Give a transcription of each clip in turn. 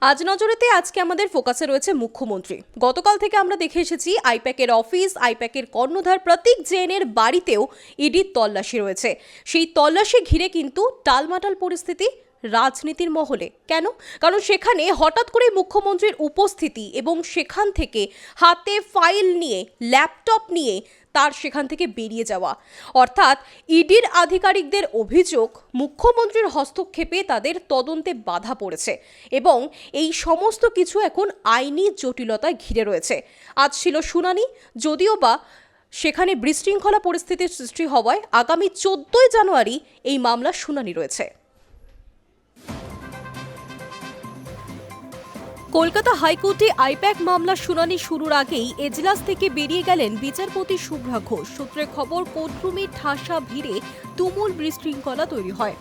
আজ নজরেতে আজকে আমাদের ফোকাসে রয়েছে মুখ্যমন্ত্রী। গতকাল থেকে আমরা দেখে এসেছি আইপ্যাকের অফিস, আইপ্যাকের কর্ণধার প্রতীক জৈনের বাড়িতেও ইডির তল্লাশি রয়েছে। সেই তল্লাশি ঘিরে কিন্তু টালমাটাল পরিস্থিতি রাজনীতির মহলে। কেন? কারণ সেখানে হঠাৎ করে মুখ্যমন্ত্রীর উপস্থিতি এবং সেখান থেকে হাতে ফাইল নিয়ে, ল্যাপটপ নিয়ে তার সেখান থেকে বেরিয়ে যাওয়া, অর্থাৎ ইডির আধিকারিকদের অভিযোগ মুখ্যমন্ত্রীর হস্তক্ষেপে তাদের তদন্তে বাধা পড়েছে এবং এই সমস্ত কিছু এখন আইনি জটিলতায় ঘিরে রয়েছে। আজ ছিল শুনানি, যদিও বা সেখানে বিশৃঙ্খলা পরিস্থিতির সৃষ্টি হওয়ায় আগামী 14 জানুয়ারি এই মামলার শুনানি রয়েছে। কলকাতা হাইকোর্টে আইপ্যাক মামলার শুনানি শুরুর আগেই এজলাস থেকে বেরিয়ে গেলেন বিচারপতি শুভ্রা ঘোষ। সূত্রে খবর, কোর্টরুমে ঠাসা ভিড়ে তুমুল বিশৃঙ্খলা তৈরি হয়।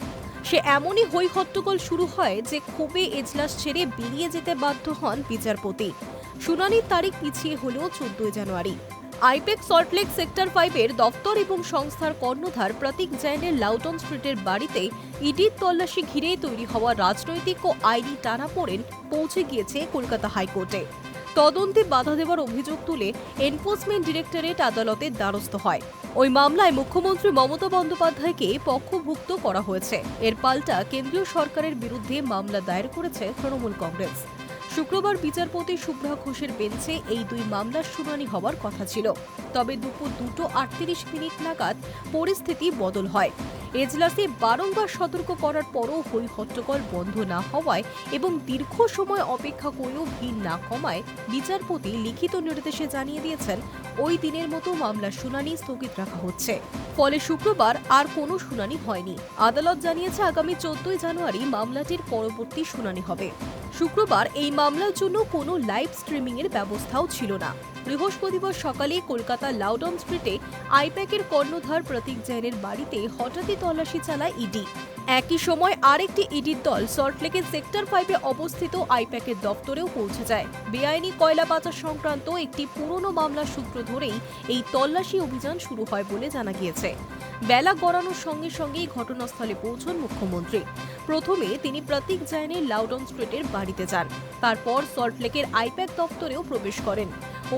সে এমনই হই হট্টগোল শুরু হয় যে ক্ষোভে এজলাস ছেড়ে বেরিয়ে যেতে বাধ্য হন বিচারপতি। শুনানির তারিখ পিছিয়ে হলেও 14 জানুয়ারি। আইপ্যাক সল্টলেক সেক্টর 5-এর দফতর এবং সংস্থার কর্ণধার প্রতীক জৈনের লাউটন স্ট্রিটের বাড়িতে ইডির তল্লাশি ঘিরে তৈরি হওয়া রাজনৈতিক ও আইনি টানাপোড়েন পৌঁছে গিয়েছে কলকাতা হাইকোর্টে। তদন্তে বাধা দেওয়ার অভিযোগ তুলে এনফোর্সমেন্ট ডিরেক্টরেট আদালতের দ্বারস্থ হয়। ওই মামলায় মুখ্যমন্ত্রী মমতা বন্দ্যোপাধ্যায়কে পক্ষভুক্ত করা হয়েছে। এর পাল্টা কেন্দ্রীয় সরকারের বিরুদ্ধে মামলা দায়ের করেছে তৃণমূল কংগ্রেস। শুক্রবার বিচারপতি শুভ্রা ঘোষের বেঞ্চে এই দুই মামলার শুনানি হওয়ার কথা ছিল। তবে দুপুর 2:38 নাগাদ পরিস্থিতি বদল হয়। এজলাসে বারংবার সতর্ক করার পরও হই হট্টগোল বন্ধ না হওয়ায় এবং দীর্ঘ সময় অপেক্ষা করেও ভিড় না কমায় বিচারপতি লিখিত নির্দেশে জানিয়ে দিয়েছেন ওই দিনের মতো মামলার শুনানি স্থগিত রাখা হচ্ছে। ফলে শুক্রবার আর কোনো শুনানি হয়নি। আদালত জানিয়েছে আগামী 14 জানুয়ারি মামলাটির পরবর্তী শুনানি হবে। শুক্রবার এই মামলার জন্য কোনো লাইভ স্ট্রিমিং এর ব্যবস্থাও ছিল না। বৃহস্পতিবার সকালে কলকাতা লাউডন স্ট্রিটে আইপ্যাকের কর্ণধার প্রতীক জৈনের বাড়িতে হঠাৎই তল্লাশি চালায় ইডি। একই সময় আরেকটি ইডির দল সল্টলেকের সেক্টর 5-এ অবস্থিত আইপ্যাকের দপ্তরেও পৌঁছে যায়। বেআইনি কয়লা পাচার সংক্রান্ত একটি পুরনো মামলার সূত্র ধরেই এই তল্লাশি অভিযান শুরু হয় বলে জানা গিয়েছে। বেলা গড়ানোর সঙ্গে সঙ্গেই ঘটনাস্থলে পৌঁছন মুখ্যমন্ত্রী। প্রথমে তিনি প্রতীক জৈনের লাউডন স্ট্রিটের বাড়িতে যান, তারপর সল্টলেকের আইপ্যাক দপ্তরেও প্রবেশ করেন।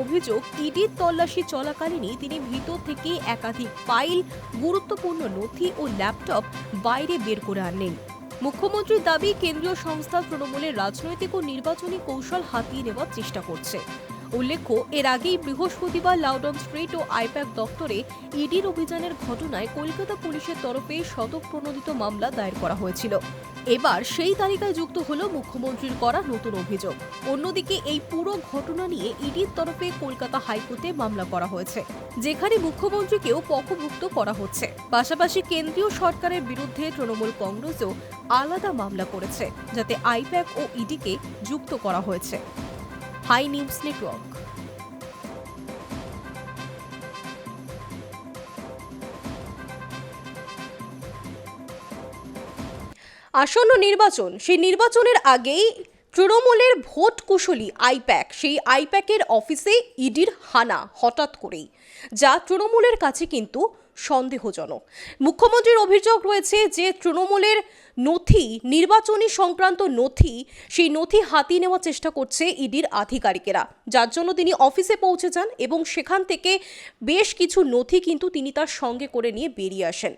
অভিযোগ, ইডির তল্লাশি চলাকালীনই তিনি ভিতর থেকে একাধিক ফাইল, গুরুত্বপূর্ণ নথি ও ল্যাপটপ বাইরে বের করে আনলেন। মুখ্যমন্ত্রীর দাবি, কেন্দ্রীয় সংস্থা তৃণমূলের রাজনৈতিক ও নির্বাচনী কৌশল হাতিয়ে নেওয়ার চেষ্টা করছে। উল্লেখ্য, এর আগেই বৃহস্পতিবার লাউডন স্ট্রিট ও আইপ্যাক দপ্তরে ইডির অভিযানের ঘটনায় কলকাতা পুলিশের তরফে স্বতঃপ্রণোদিত মামলা দায়ের করা হয়েছিল। এবার সেই তালিকায় যুক্ত হল মুখ্যমন্ত্রীর করা নতুন অভিযোগ। অন্যদিকে এই পুরো ঘটনা নিয়ে ইডির তরফে কলকাতা হাইকোর্টে মামলা করা হয়েছে, যেখানে মুখ্যমন্ত্রীকেও পক্ষভুক্ত করা হচ্ছে। পাশাপাশি কেন্দ্রীয় সরকারের বিরুদ্ধে তৃণমূল কংগ্রেসও আলাদা মামলা করেছে, যাতে আইপ্যাক ও ইডিকে যুক্ত করা হয়েছে। Hi News Network. আসন্ন নির্বাচন, সেই নির্বাচনের আগেই তৃণমূলের ভোট কুশলী আইপ্যাক, সেই আইপ্যাকের অফিসে ইডির হানা হঠাৎ করেই, যা তৃণমূলের কাছে কিন্তু সন্দেহজনক। মুখ্যমন্ত্রীর অভিযোগ রয়েছে যে তৃণমূলের নথি, নির্বাচনী সংক্রান্ত নথি, সেই নথি হাতিয়ে নেওয়ার চেষ্টা করছে ইডির আধিকারিকেরা, যার জন্য তিনি অফিসে পৌঁছে যান এবং সেখান থেকে বেশ কিছু নথি কিন্তু তিনি তার সঙ্গে করে নিয়ে বেরিয়ে আসেন।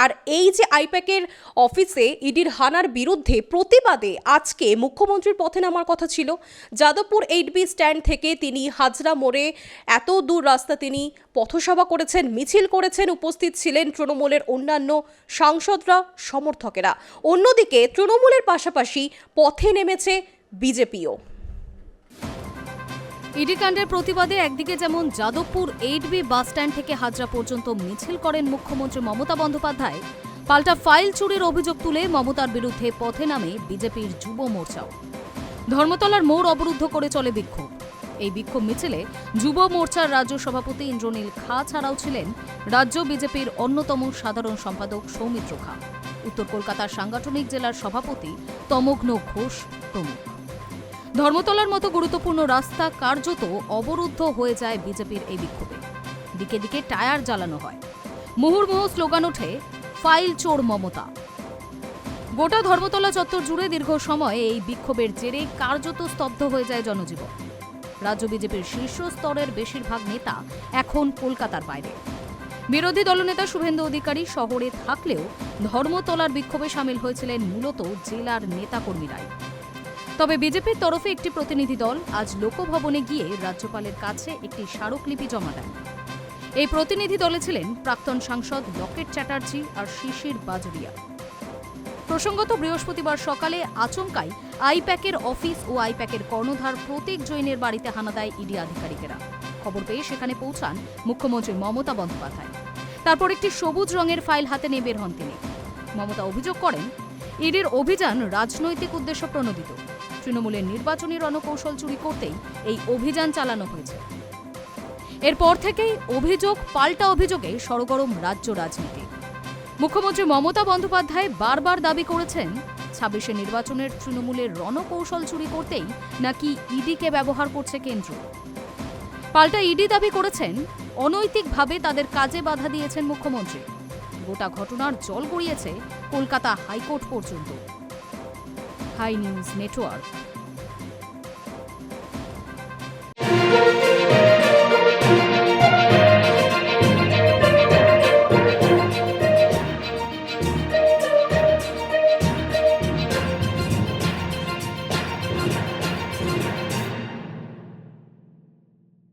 আর এই যে আইপ্যাকের অফিসে ইডির হানার বিরুদ্ধে প্রতিবাদে আজকে মুখ্যমন্ত্রীর পথে নামার কথা ছিল। যাদবপুর 8B স্ট্যান্ড থেকে তিনি হাজরা মোড়ে এত দূর রাস্তা তিনি পথসভা করেছেন, মিছিল করেছেন, উপস্থিত ছিলেন তৃণমূলের অন্যান্য সাংসদরা, সমর্থকেরা। অন্যদিকে তৃণমূলের পাশাপাশি পথে নেমেছে বিজেপিও। ইডি কাণ্ডের প্রতিবাদে একদিকে যেমন যাদবপুর 8B বাস স্ট্যান্ড থেকে হাজরা পর্যন্ত মিছিল করেন মুখ্যমন্ত্রী মমতা বন্দ্যোপাধ্যায়, পাল্টা ফাইল চুরির অভিযোগ তুলে মমতার বিরুদ্ধে পথে নামে বিজেপির যুব মোর্চাও। ধর্মতলার মোড় অবরুদ্ধ করে চলে বিক্ষোভ। এই বিক্ষোভ মিছিলে যুব মোর্চার রাজ্য সভাপতি ইন্দ্রনীল খা ছাড়াও ছিলেন রাজ্য বিজেপির অন্যতম সাধারণ সম্পাদক সৌমিত্র খা, উত্তর কলকাতার সাংগঠনিক জেলার সভাপতি তমগ্ন ঘোষ প্রমুখ। ধর্মতলার মতো গুরুত্বপূর্ণ রাস্তা কার্যত অবরুদ্ধ হয়ে যায় বিজেপির এই বিক্ষোভে। দিকে দিকে টায়ার জ্বালানো হয়, মুহুর্মুহু স্লোগান ওঠে, ফাইল চোর মমতা। গোটা ধর্মতলা চত্বর জুড়ে দীর্ঘ সময় এই বিক্ষোভের জেরে কার্যত স্তব্ধ হয়ে যায় জনজীবন। রাজ্য বিজেপির শীর্ষ স্তরের বেশিরভাগ নেতা এখন কলকাতার বাইরে। বিরোধী দলনেতা শুভেন্দু অধিকারী শহরে থাকলেও ধর্মতলার বিক্ষোভে সামিল হয়েছিলেন মূলত জেলার নেতাকর্মীরাই। তবে বিজেপির তরফে একটি প্রতিনিধি দল আজ লোকভবনে গিয়ে রাজ্যপালের কাছে একটি স্মারকলিপি জমা দেন। এই প্রতিনিধি দলে ছিলেন প্রাক্তন সাংসদ লকেট চ্যাটার্জি আর শিশির বাজরিয়া। প্রসঙ্গত বৃহস্পতিবার সকালে আচমকাই আইপ্যাকের অফিস ও আইপ্যাকের কর্ণধার প্রতীক জৈনের বাড়িতে হানা দেয় ইডি আধিকারিকেরা। খবর পেয়ে সেখানে পৌঁছান মুখ্যমন্ত্রী মমতা বন্দ্যোপাধ্যায়। তারপর একটি সবুজ রঙের ফাইল হাতে নিয়ে বের হন তিনি। মমতা অভিযোগ করেন, ইডির অভিযান রাজনৈতিক উদ্দেশ্য প্রণোদিত। তৃণমূলের নির্বাচনী রণকৌশল চুরি করতেই এই অভিযান চালানো হয়েছে। এরপর থেকেই অভিযোগ পাল্টা অভিযোগে সরগরম রাজ্য রাজনীতি। মুখ্যমন্ত্রী মমতা বন্দ্যোপাধ্যায় বারবার দাবি করেছেন, ২৬শে নির্বাচনের তৃণমূলের রণকৌশল চুরি করতেই নাকি ইডিকে ব্যবহার করছে কেন্দ্র। পাল্টা ইডি দাবি করেছেন, অনৈতিকভাবে তাদের কাজে বাধা দিয়েছেন মুখ্যমন্ত্রী। গোটা ঘটনার জল গড়িয়েছে কলকাতা হাইকোর্ট পর্যন্ত। Hi News network.